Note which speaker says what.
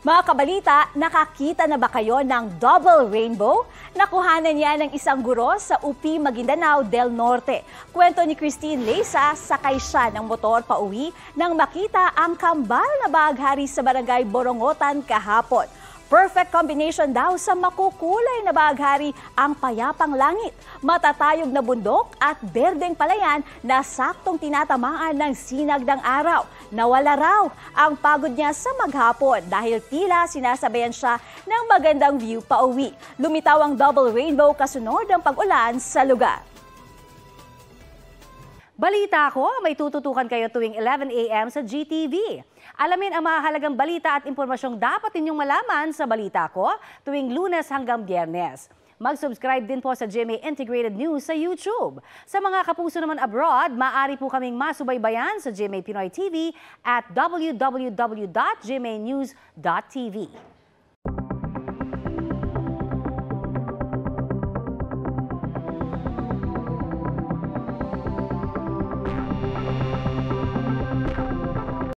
Speaker 1: Mga kabalita, nakakita na ba kayo ng double rainbow? Nakuhanan niya ng isang guro sa UP Maguindanao del Norte. Kwento ni Christine Leysa, sakay siya ng motor pauwi nang makita ang kambal na bahaghari sa barangay Borongotan kahapon. Perfect combination daw sa makukulay na bahaghari ang payapang langit, matatayog na bundok at berdeng palayan na saktong tinatamaan ng sinag ng araw. Nawala raw ang pagod niya sa maghapon dahil tila sinasabayan siya ng magandang view pauwi. Lumitaw ang double rainbow kasunod ng pag-ulan sa lugar.
Speaker 2: Balita ko, may tututukan kayo tuwing 11 a.m. sa GTV. Alamin ang mahalagang balita at impormasyong dapat ninyong malaman sa Balita Ko tuwing Lunes hanggang Biyernes. Mag-subscribe din po sa GMA Integrated News sa YouTube. Sa mga kapuso naman abroad, maaari po kaming masubaybayan sa GMA Pinoy TV at www.gmanews.tv.